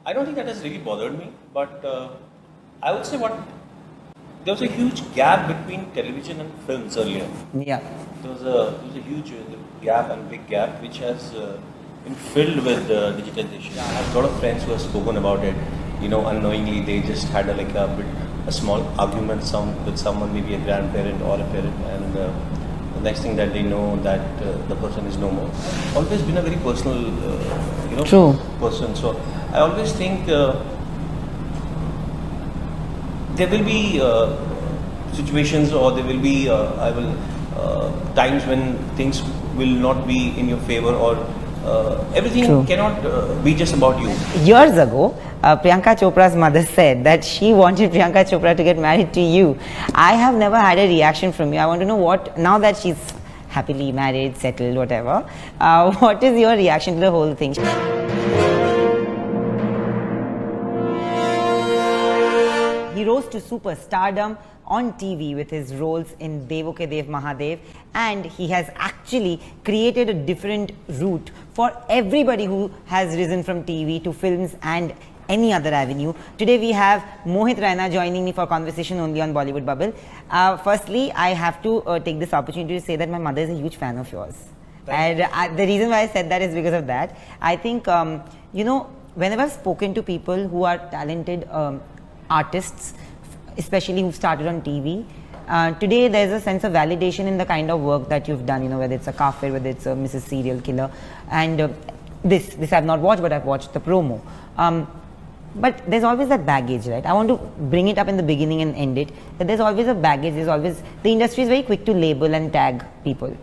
I don't think that has really bothered me, but I would say there was a huge gap between television and films earlier. Yeah. There was a huge gap and big gap which has been filled with digitalization. I have a lot of friends who have spoken about it. Unknowingly they just had a small argument with someone, maybe a grandparent or a parent, and the next thing that they know that the person is no more. Always been a very personal, True. person. So I always think there will be situations, or there will be times when things will not be in your favor, or everything True. cannot be just about you. Years ago, Priyanka Chopra's mother said that she wanted Priyanka Chopra to get married to you. I have never had a reaction from you. I want to know now that she's happily married, settled, whatever, what is your reaction to the whole thing? He rose to superstardom on TV with his roles in Devo Ke Dev Mahadev, and he has actually created a different route for everybody who has risen from TV to films and any other avenue. Today we have Mohit Raina joining me for conversation only on Bollywood Bubble. Firstly, I have to take this opportunity to say that my mother is a huge fan of yours. And the reason why I said that is because of that. I think, whenever I've spoken to people who are talented artists, especially who started on TV, today there's a sense of validation in the kind of work that you've done, whether it's a kafir, whether it's a Mrs. Serial Killer, and this I've not watched, but I've watched the promo. But there's always that baggage, right? I want to bring it up in the beginning and end it, that there's always a baggage, the industry is very quick to label and tag people.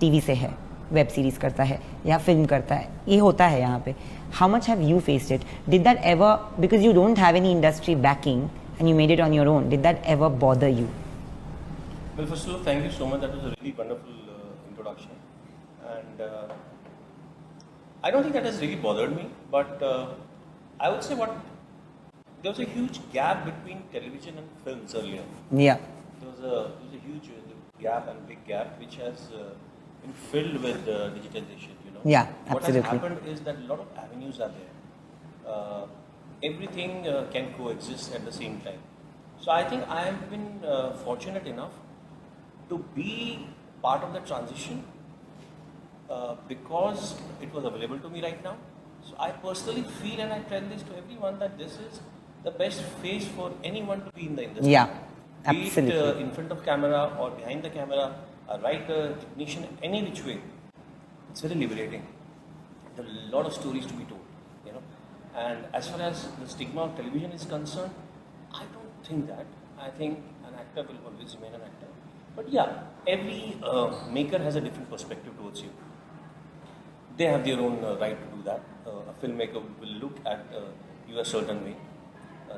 TV se hai, web series karta hai, ya film karta hai, ye hota hai yahan pe. How much have you faced it? Did that ever, because you don't have any industry backing and you made it on your own, did that ever bother you? Well, first of all, thank you so much. That was a really wonderful introduction. And I don't think that has really bothered me, but I would say there was a huge gap between television and films earlier. Yeah. There was a huge gap and big gap which has been filled with digitalization. Yeah, absolutely. What has happened is that a lot of avenues are there. Everything can coexist at the same time. So I think I have been fortunate enough to be part of the transition because it was available to me right now. So I personally feel, and I tell this to everyone, that this is the best phase for anyone to be in the industry. Yeah, be absolutely. it in front of camera or behind the camera, a writer, technician, any which way. It's very liberating. There are a lot of stories to be told, And as far as the stigma of television is concerned, I don't think that. I think an actor will always remain an actor. But yeah, every maker has a different perspective towards you. They have their own right to do that. A filmmaker will look at you a certain way.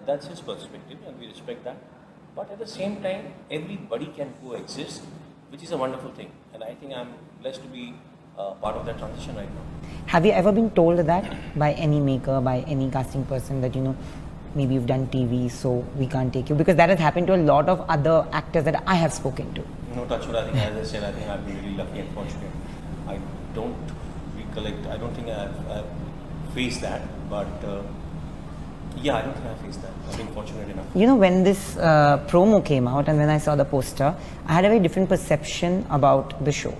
That's his perspective, and we respect that. But at the same time, everybody can coexist, which is a wonderful thing. And I think I'm blessed to be part of that transition right now. Have you ever been told that by any maker, by any casting person, that maybe you've done TV, so we can't take you? Because that has happened to a lot of other actors that I have spoken to. No, touch wood. I think, as I said, I think I've been really lucky and fortunate. I don't recollect. I don't think I've faced that, but yeah, I don't think I faced that. I've been fortunate enough. When this promo came out and when I saw the poster, I had a very different perception about the show.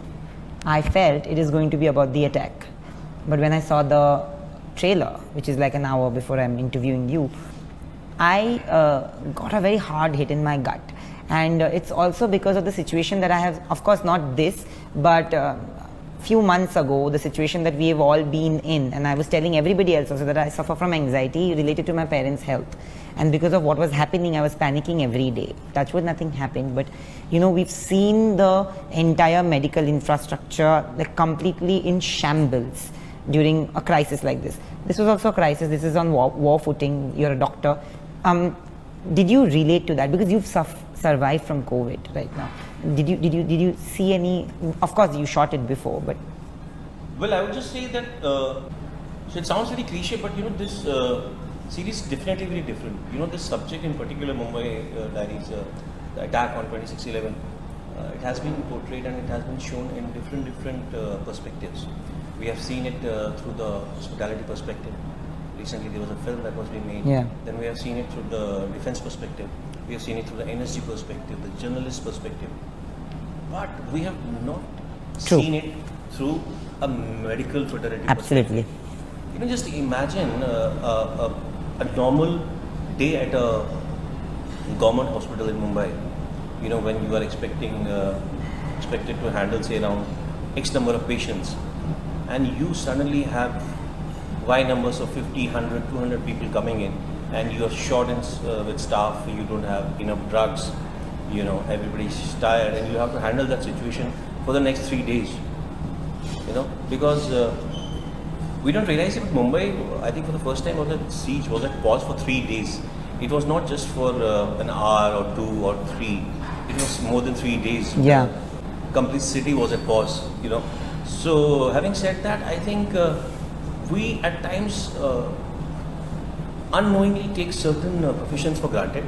I felt it is going to be about the attack. But when I saw the trailer, which is like an hour before I'm interviewing you, I got a very hard hit in my gut. And it's also because of the situation that I have, of course not this, but few months ago, the situation that we have all been in, and I was telling everybody else also that I suffer from anxiety related to my parents' health. And because of what was happening, I was panicking every day. Touch wood, nothing happened, but we've seen the entire medical infrastructure like completely in shambles during a crisis like this. This was also a crisis. This is on war footing. You're a doctor. Did you relate to that? Because you've survived from COVID right now. Did you see any? Of course, you shot it before, but well, I would just say that. So it sounds very cliche, but this series is definitely very different. This subject in particular, Mumbai Diaries, the attack on 26/11, it has been portrayed and it has been shown in different perspectives. We have seen it through the hospitality perspective. We recently there was a film that was being made. Yeah. Then we have seen it through the defense perspective. We have seen it through the NSG perspective, the journalist perspective. But we have not True. seen it through a medical fraternity Absolutely. perspective. You know, just imagine a normal day at a government hospital in Mumbai. You know, when you are expected to handle, say, around X number of patients, and you suddenly have Y numbers of 50, 100, 200 people coming in, and you are short with staff, you don't have enough drugs, you know, everybody's tired, and you have to handle that situation for the next 3 days. You know, because we don't realize it, but Mumbai, I think for the first time, was at siege, was at pause for 3 days. It was not just for an hour or 2 or 3. It was more than 3 days. Yeah. The complete city was at pause, you know. So having said that, I think we at times unknowingly take certain professions for granted.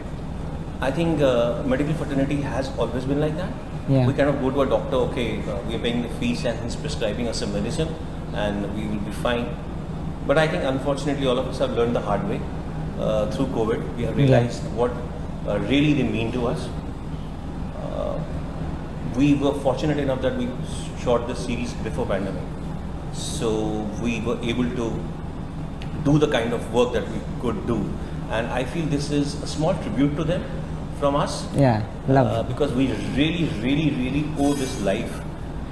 I think medical fraternity has always been like that. Yeah. We cannot go to a doctor, okay, we are paying the fees and he's prescribing us some medicine and we will be fine. But I think unfortunately all of us have learned the hard way. Through COVID, we have realized what really they mean to us. We were fortunate enough that we shot this series before pandemic. So we were able to do the kind of work that we could do. And I feel this is a small tribute to them from us. Yeah, love. Because we really owe this life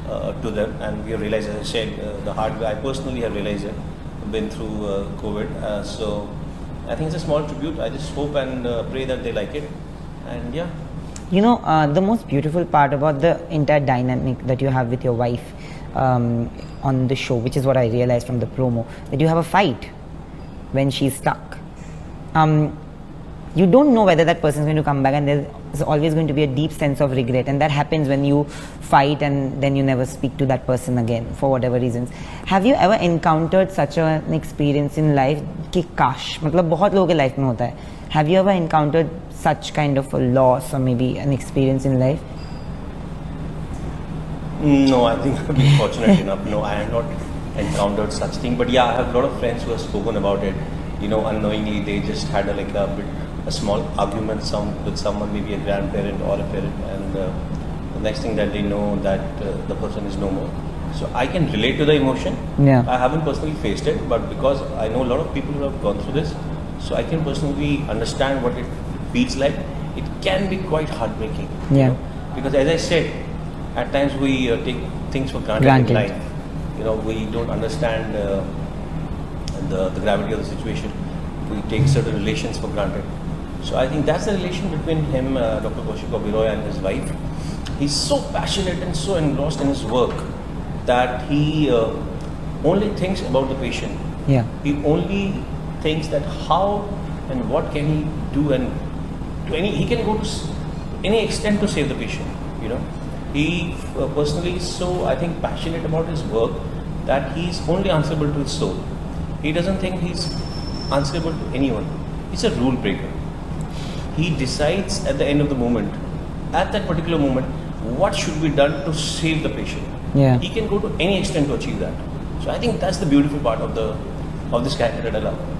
to them. And we have realized, as I said, the hard way. I personally have realized it, been through COVID. So I think it's a small tribute. I just hope and pray that they like it. And yeah. You know, the most beautiful part about the entire dynamic that you have with your wife on the show, which is what I realized from the promo, that you have a fight when she's stuck. You don't know whether that person is going to come back, and there's always going to be a deep sense of regret, and that happens when you fight and then you never speak to that person again for whatever reasons. Have you ever encountered such an experience in life कि काश, मतलब बहुत लोगों के life में होता है. Have you ever encountered such kind of a loss or maybe an experience in life? No, I think I've been fortunate enough. No, I have not encountered such thing. But yeah, I have a lot of friends who have spoken about it. You know, unknowingly they just had a small argument with someone, maybe a grandparent or a parent, and the next thing that they know that the person is no more. So I can relate to the emotion. Yeah. I haven't personally faced it, but because I know a lot of people who have gone through this, so I can personally understand what it feels like. It can be quite heartbreaking. Yeah. You know? Because as I said, at times we take things for granted in life. You know, we don't understand the gravity of the situation. We take certain relations for granted. So I think that's the relation between him, Dr. Kaushik Roy, and his wife. He's so passionate and so engrossed in his work that he only thinks about the patient. Yeah. He only thinks that how and what can he do, and he can go to any extent to save the patient. You know, he personally is so, I think, passionate about his work that he's only answerable to his soul. He doesn't think he's answerable to anyone. He's a rule breaker. He decides at the end of the moment, at that particular moment, what should be done to save the patient. Yeah. He can go to any extent to achieve that. So I think that's the beautiful part of this character that I love.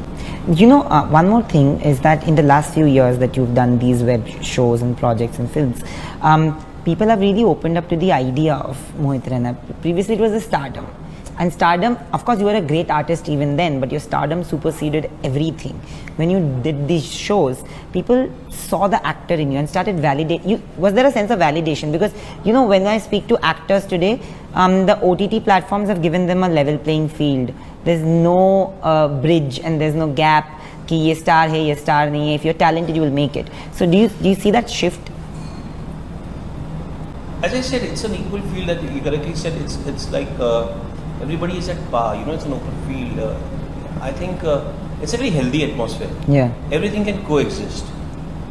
You know, one more thing is that in the last few years that you've done these web shows and projects and films, people have really opened up to the idea of Mohit Raina. Previously it was a stardom. And stardom, of course you were a great artist even then, but your stardom superseded everything. When you did these shows, people saw the actor in you and started validate you. Was there a sense of validation? Because, you know, when I speak to actors today, the OTT platforms have given them a level playing field. There's no bridge and there's no gap कि ये star है, ये star नहीं है. If you're talented, you will make it. So do you see that shift? As I said, it's an equal field that you correctly said. It's like everybody is at par. You know, it's an open field. I think it's a very healthy atmosphere. Yeah. Everything can coexist,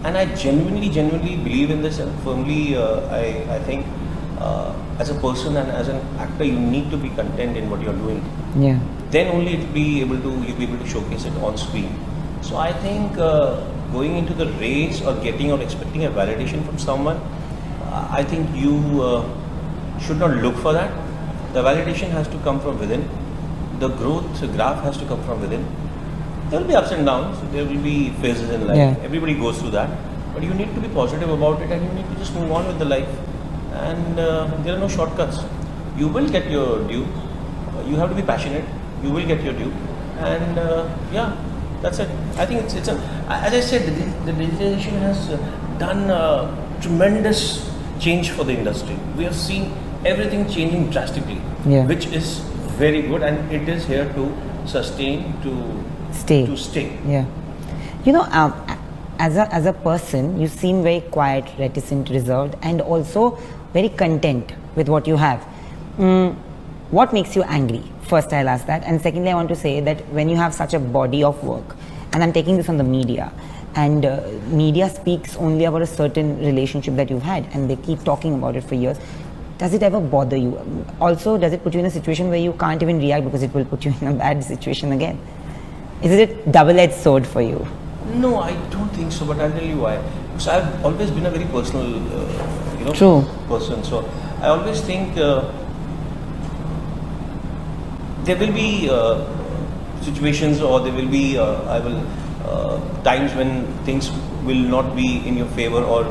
and I genuinely believe in this, and firmly I think as a person and as an actor, you need to be content in what you're doing. Yeah. Then only you'll be able to showcase it on screen. So I think going into the race or getting or expecting a validation from someone, I think you should not look for that. The validation has to come from within. The growth graph has to come from within. There will be ups and downs. There will be phases in life. Yeah. Everybody goes through that. But you need to be positive about it, and you need to just move on with the life. And there are no shortcuts. You will get your due. You have to be passionate. You will get your due. And yeah, that's it. I think it's a, as I said, the digitalization has done tremendous change for the industry. We have seen everything changing drastically, Yeah. which is very good, and it is here to sustain, to stay. Yeah. You know, as a person, you seem very quiet, reticent, reserved, and also very content with what you have. What makes you angry? First, I'll ask that. And secondly, I want to say that when you have such a body of work, and I'm taking this on the media, and media speaks only about a certain relationship that you've had, and they keep talking about it for years. Does it ever bother you? Also, does it put you in a situation where you can't even react because it will put you in a bad situation again? Is it a double-edged sword for you? No, I don't think so, but I'll tell you why. Because I've always been a very personal, True. person. So I always think there will be situations, or there will be times when things will not be in your favor, or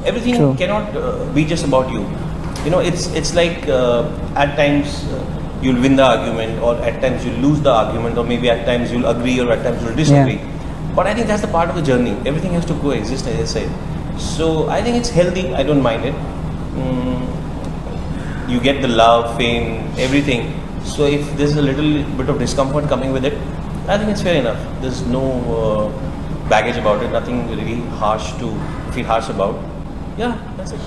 everything True. cannot be just about you. It's like at times you'll win the argument, or at times you'll lose the argument, or maybe at times you'll agree, or at times you'll disagree. Yeah. But I think that's the part of the journey. Everything has to coexist, as I said. So I think it's healthy. I don't mind it. You get the love, fame, everything. So if there's a little bit of discomfort coming with it, I think it's fair enough. There's no baggage about it. Nothing really harsh to feel harsh about. Yeah, that's it.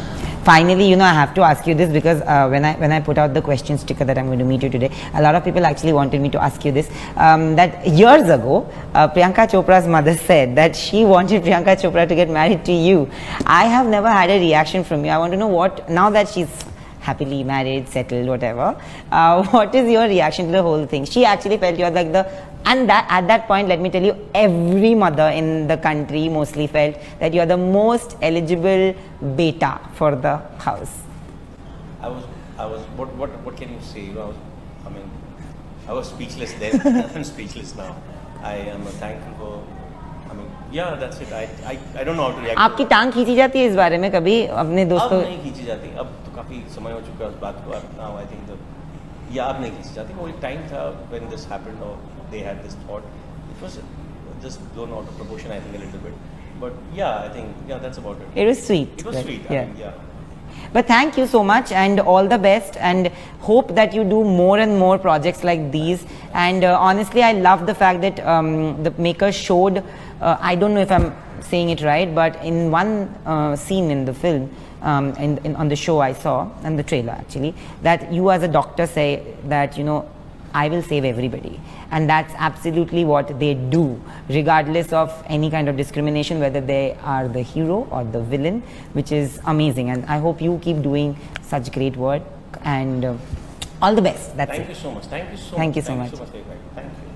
Finally, I have to ask you this, because when I put out the question sticker that I'm going to meet you today, a lot of people actually wanted me to ask you this. That years ago, Priyanka Chopra's mother said that she wanted Priyanka Chopra to get married to you. I have never had a reaction from you. I want to know now that she's happily married, settled, whatever, what is your reaction to the whole thing? She actually felt you are like at that point, let me tell you, every mother in the country mostly felt that you are the most eligible beta for the house. I was. What can you say? I was speechless then. I'm speechless now. I am thankful for. Yeah, that's it. I don't know how to react. आपकी टांग खींची जाती है इस बारे में कभी अपने दोस्तों? अब नहीं खींची जाती. अब तो काफी समय हो चुका है उस बात को. Now I think अब नहीं खींची जाती. वो एक टाइम था when this happened, or they had this thought. It was just blown out of proportion, I think, a little bit. But yeah, I think that's about it. It was sweet. It was right? sweet. Yeah. I mean, yeah. But thank you so much, and all the best, and hope that you do more and more projects like these. And honestly, I love the fact that the maker showed, I don't know if I'm saying it right, but in one scene in the film, on the show I saw, and the trailer actually, that you as a doctor say that, I will save everybody. And that's absolutely what they do, regardless of any kind of discrimination, whether they are the hero or the villain, which is amazing. And I hope you keep doing such great work, and all the best. That's it. Thank you so much. Thank you so much. Thank you so much. Thank you.